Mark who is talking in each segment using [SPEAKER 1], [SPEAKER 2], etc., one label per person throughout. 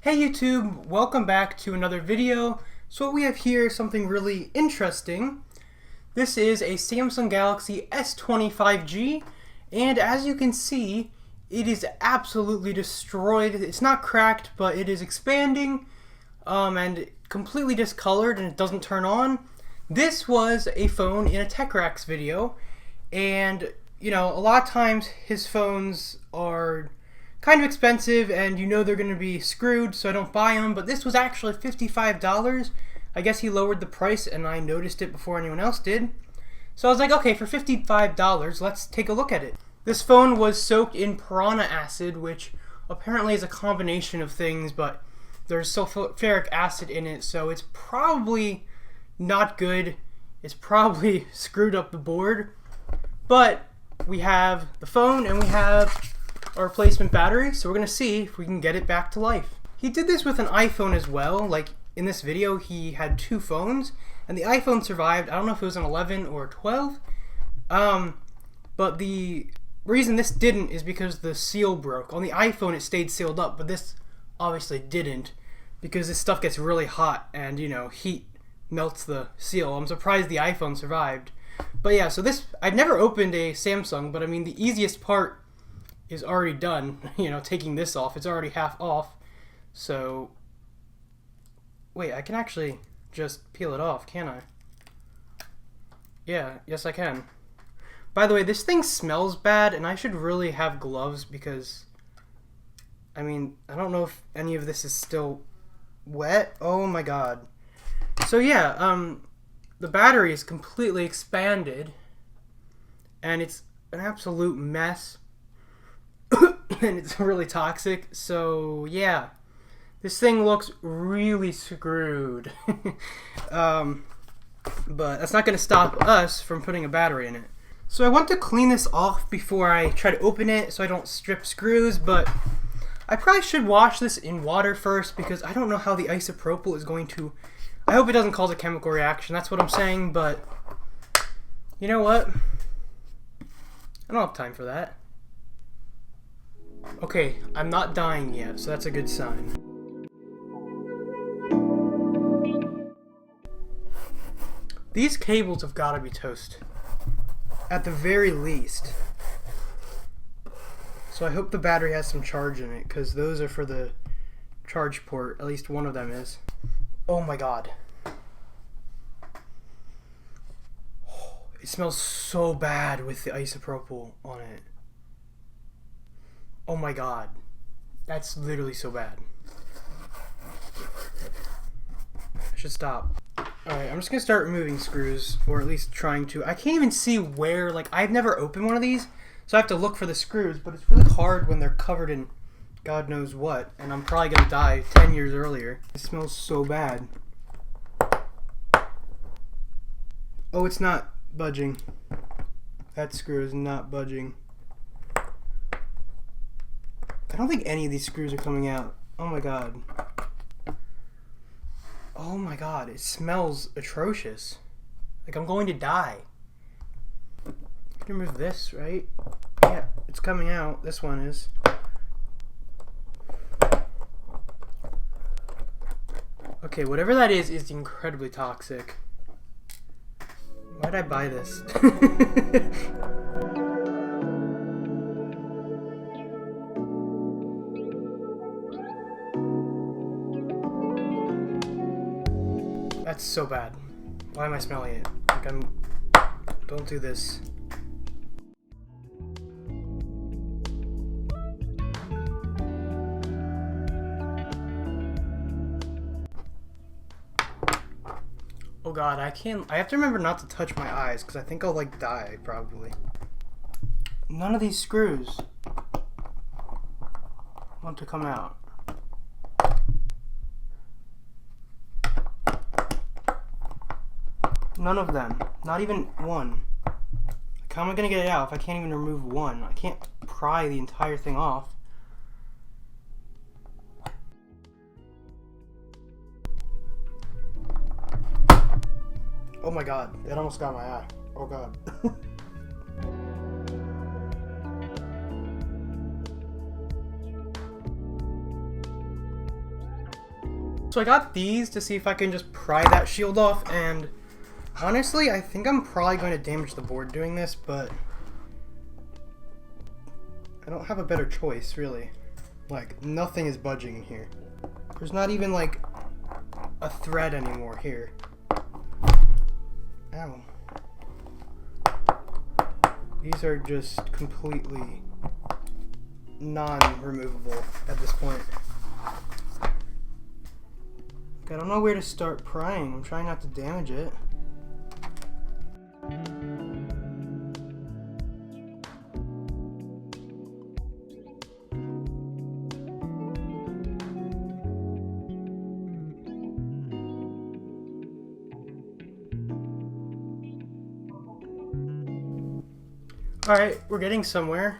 [SPEAKER 1] Hey YouTube, welcome back to another video. So what we have here is something really interesting. This is a Samsung Galaxy S20 5G, and as you can see, it is absolutely destroyed. It's not cracked, but it is expanding and completely discolored, and it doesn't turn on. This was a phone in a Tech Racks video, and you know, a lot of times his phones are kind of expensive and you know they're going to be screwed, so I don't buy them, but this was actually $55. I guess he lowered the price and I noticed it before anyone else did. So I was like, okay, for $55, let's take a look at it. This phone was soaked in Piranha acid, which apparently is a combination of things, but there's sulfuric acid in it, so it's probably not good. It's probably screwed up the board. But we have the phone and we have a replacement battery, so we're going to see if we can get it back to life. He did this with an iPhone as well. Like in this video, he had two phones, and the iPhone survived. I don't know if it was an 11 or 12, but the reason this didn't is because the seal broke. On the iPhone, it stayed sealed up, but this obviously didn't because this stuff gets really hot and, you know, heat melts the seal. I'm surprised the iPhone survived. But yeah, so this, I've never opened a Samsung, but I mean, the easiest part is already done. You know, taking this off, it's already half off. So, wait, I can actually just peel it off, can't I? Yeah, yes I can. By the way, this thing smells bad, and I should really have gloves because, I mean, I don't know if any of this is still wet. Oh my god. So yeah, the battery is completely expanded, and it's an absolute mess, and it's really toxic. So yeah, this thing looks really screwed. But that's not going to stop us from putting a battery in it. So I want to clean this off before I try to open it so I don't strip screws, but I probably should wash this in water first because I don't know how the isopropyl is going to... I hope it doesn't cause a chemical reaction, that's what I'm saying, but you know what? I don't have time for that. Okay, I'm not dying yet, so that's a good sign. These cables have got to be toast, at the very least. So I hope the battery has some charge in it, because those are for the charge port, at least one of them is. Oh my god. It smells so bad with the isopropyl on it. Oh my god. That's literally so bad. I should stop. Alright, I'm just gonna start removing screws, or at least trying to. I can't even see where, like, I've never opened one of these, so I have to look for the screws, but it's really hard when they're covered in God knows what, and I'm probably gonna die 10 years earlier. It smells so bad. Oh, it's not budging. That screw is not budging. I don't think any of these screws are coming out. Oh my god. Oh my god, it smells atrocious. Like I'm going to die. I can remove this, right? Yeah, it's coming out. This one is. Okay, whatever that is incredibly toxic. Why'd I buy this? That's so bad. Why am I smelling it? Like don't do this. Oh god, I have to remember not to touch my eyes because I think I'll like die probably. None of these screws want to come out. None of them. Not even one. Like, how am I gonna get it out if I can't even remove one? I can't pry the entire thing off. Oh my god, it almost got my eye. Oh god. So I got these to see if I can just pry that shield off, and honestly, I think I'm probably going to damage the board doing this, but I don't have a better choice, really. Like, nothing is budging in here. There's not even, like, a thread anymore here. Ow. These are just completely non-removable at this point. I don't know where to start prying. I'm trying not to damage it. Alright, we're getting somewhere.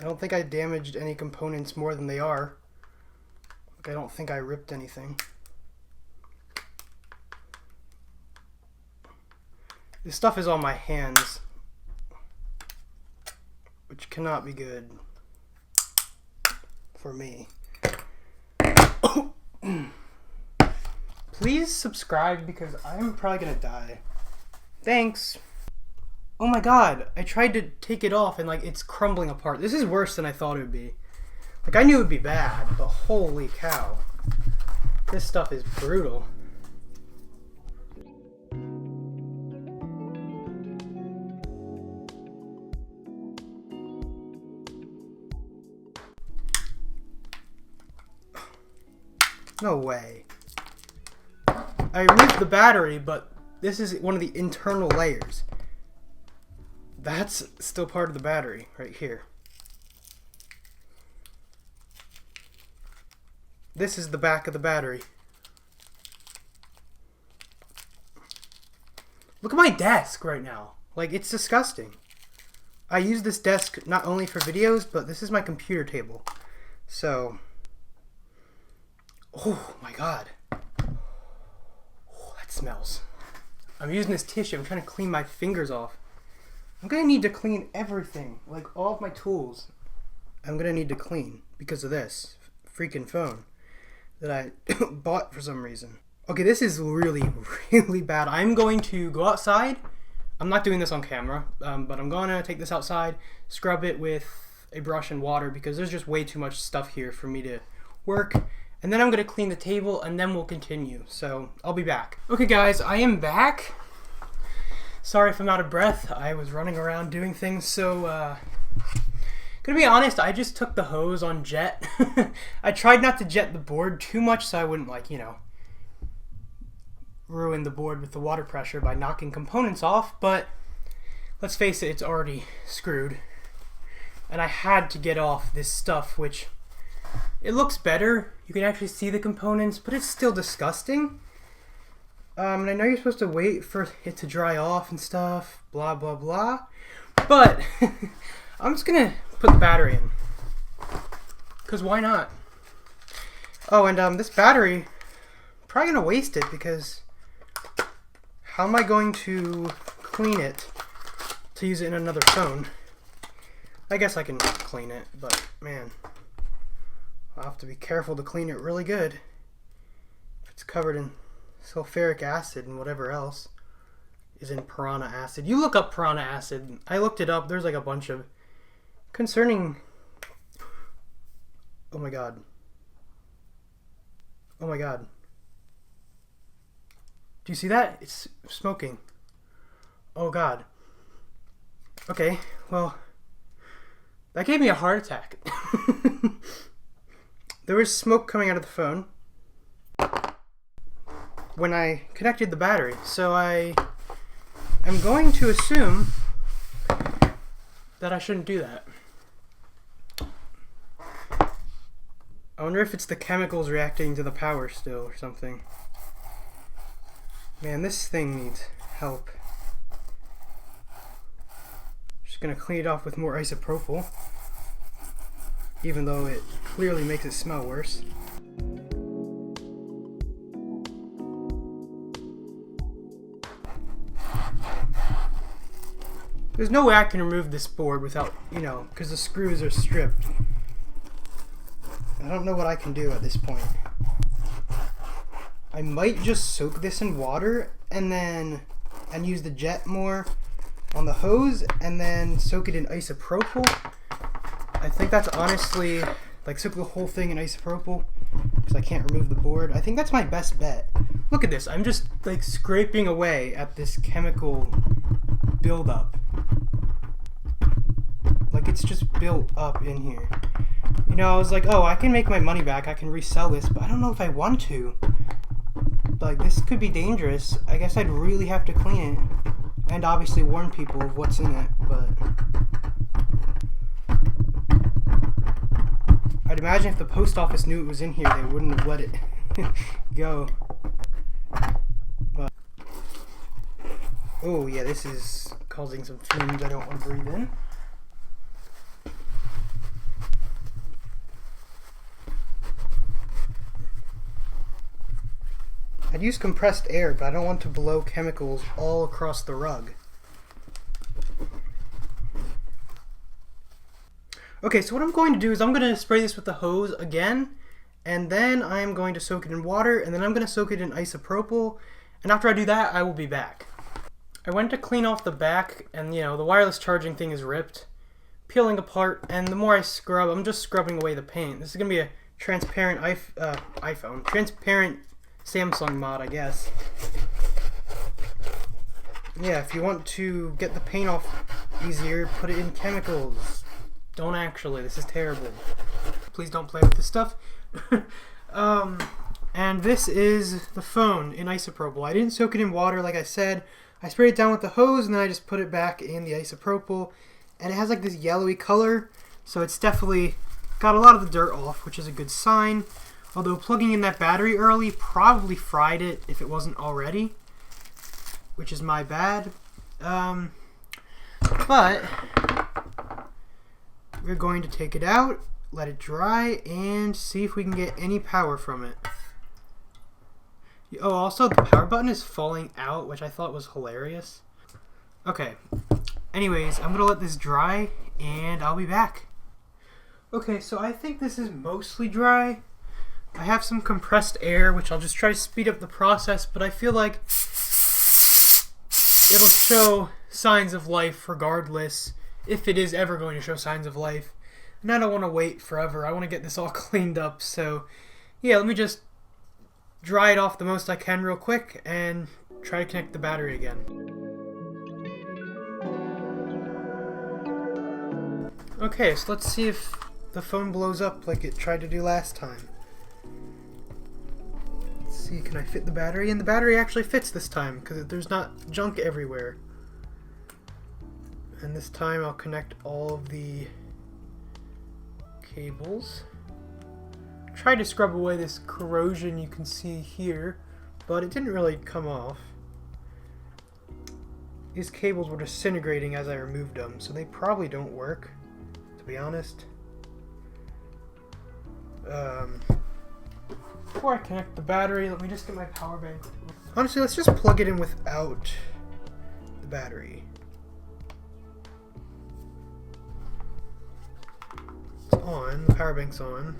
[SPEAKER 1] I don't think I damaged any components more than they are. Like, I don't think I ripped anything. This stuff is on my hands, which cannot be good for me. Please subscribe because I'm probably gonna die. Thanks. Oh my god, I tried to take it off and like it's crumbling apart. This is worse than I thought it would be. Like, I knew it would be bad, but holy cow. This stuff is brutal. No way. I removed the battery, but this is one of the internal layers. That's still part of the battery right here. This is the back of the battery. Look at my desk right now. Like, it's disgusting. I use this desk not only for videos, but this is my computer table. So, oh my god. Oh, that smells. I'm using this tissue. I'm trying to clean my fingers off. I'm gonna need to clean everything, like all of my tools. I'm gonna need to clean because of this freaking phone that I bought for some reason. Okay, this is really, really bad. I'm going to go outside. I'm not doing this on camera, but I'm gonna take this outside, scrub it with a brush and water because there's just way too much stuff here for me to work. And then I'm gonna clean the table and then we'll continue. So I'll be back. Okay guys, I am back. Sorry if I'm out of breath. I was running around doing things. So, gonna be honest, I just took the hose on jet. I tried not to jet the board too much so I wouldn't, like, you know, ruin the board with the water pressure by knocking components off. But let's face it, it's already screwed. And I had to get off this stuff, which it looks better. You can actually see the components, but it's still disgusting. And I know you're supposed to wait for it to dry off and stuff, blah, blah, blah. But I'm just going to put the battery in. Because why not? Oh, and this battery, I'm probably going to waste it because how am I going to clean it to use it in another phone? I guess I can clean it, but man, I'll have to be careful to clean it really good. If it's covered in sulfuric acid and whatever else is in piranha acid. You look up piranha acid. I looked it up. There's like a bunch of concerning... Oh my god. Oh my god. Do you see that? It's smoking. Oh god. Okay, well, that gave me a heart attack. There was smoke coming out of the phone when I connected the battery, so I am going to assume that I shouldn't do that. I wonder if it's the chemicals reacting to the power still or something. Man, this thing needs help. Just gonna clean it off with more isopropyl, even though it clearly makes it smell worse. There's no way I can remove this board without, you know, because the screws are stripped. I don't know what I can do at this point. I might just soak this in water and use the jet more on the hose and then soak it in isopropyl. I think that's honestly, like, soak the whole thing in isopropyl because I can't remove the board. I think that's my best bet. Look at this. I'm just like scraping away at this chemical buildup. Like, it's just built up in here. You know, I was like, oh, I can make my money back. I can resell this, but I don't know if I want to. Like, this could be dangerous. I guess I'd really have to clean it. And obviously warn people of what's in it, but I'd imagine if the post office knew it was in here, they wouldn't have let it go. But oh yeah, this is causing some fumes I don't want to breathe in. I'd use compressed air, but I don't want to blow chemicals all across the rug. Okay, so what I'm going to do is I'm going to spray this with the hose again, and then I'm going to soak it in water, and then I'm going to soak it in isopropyl, and after I do that, I will be back. I went to clean off the back, and you know, the wireless charging thing is ripped, peeling apart, and the more I scrub, I'm just scrubbing away the paint. This is going to be a transparent transparent Samsung mod, I guess. Yeah, if you want to get the paint off easier, put it in chemicals. Don't actually, this is terrible. Please don't play with this stuff. And this is the phone in isopropyl. I didn't soak it in water like I said. I sprayed it down with the hose and then I just put it back in the isopropyl. And it has like this yellowy color, so it's definitely got a lot of the dirt off, which is a good sign. Although plugging in that battery early probably fried it if it wasn't already, which is my bad. But we're going to take it out, let it dry, and see if we can get any power from it. Oh, also the power button is falling out, which I thought was hilarious. Okay, anyways, I'm going to let this dry, and I'll be back. Okay, so I think this is mostly dry. I have some compressed air, which I'll just try to speed up the process, but I feel like it'll show signs of life regardless, if it is ever going to show signs of life. And I don't want to wait forever. I want to get this all cleaned up, so yeah, let me just dry it off the most I can real quick and try to connect the battery again. Okay, so let's see if the phone blows up like it tried to do last time. See, can I fit the battery? And the battery actually fits this time because there's not junk everywhere. And this time I'll connect all of the cables. Try to scrub away this corrosion you can see here, but it didn't really come off. These cables were disintegrating as I removed them, so they probably don't work, to be honest. Before I connect the battery, let me just get my power bank. Honestly, let's just plug it in without the battery. It's on, the power bank's on.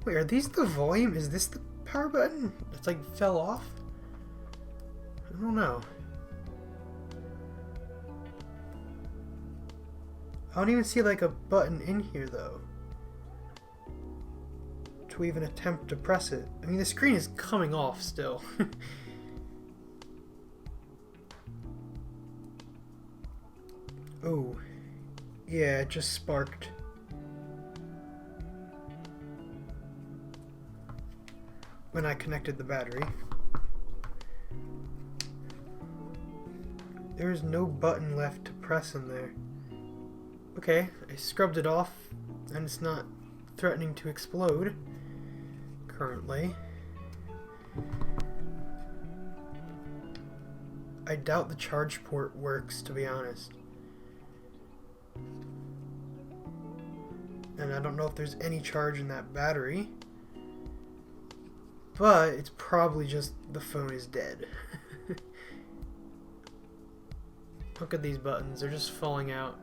[SPEAKER 1] Wait, are these the volume? Is this the power button? It's like fell off? I don't know. I don't even see like a button in here though to even attempt to press it. I mean, the screen is coming off still. Oh, yeah, it just sparked. When I connected the battery. There's no button left to press in there. Okay, I scrubbed it off, and it's not threatening to explode currently. I doubt the charge port works, to be honest. And I don't know if there's any charge in that battery. But it's probably just the phone is dead. Look at these buttons, they're just falling out.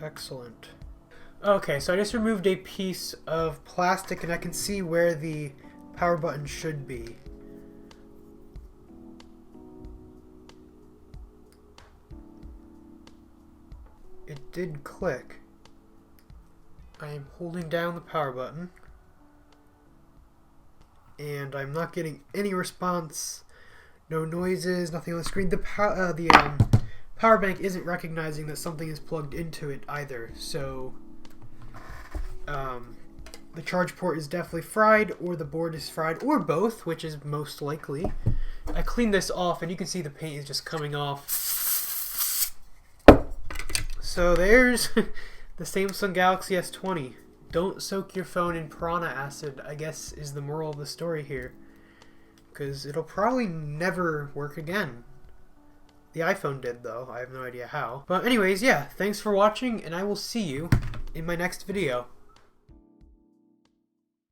[SPEAKER 1] Excellent. Okay, so I just removed a piece of plastic and I can see where the power button should be. It did click. I am holding down the power button and I'm not getting any response. No noises, nothing on the screen. The power bank isn't recognizing that something is plugged into it either, so the charge port is definitely fried, or the board is fried, or both, which is most likely. I cleaned this off and you can see the paint is just coming off. So there's the Samsung Galaxy S20. Don't soak your phone in Piranha acid, I guess, is the moral of the story here. Because it'll probably never work again. The iPhone did, though. I have no idea how. But anyways, yeah, thanks for watching, and I will see you in my next video.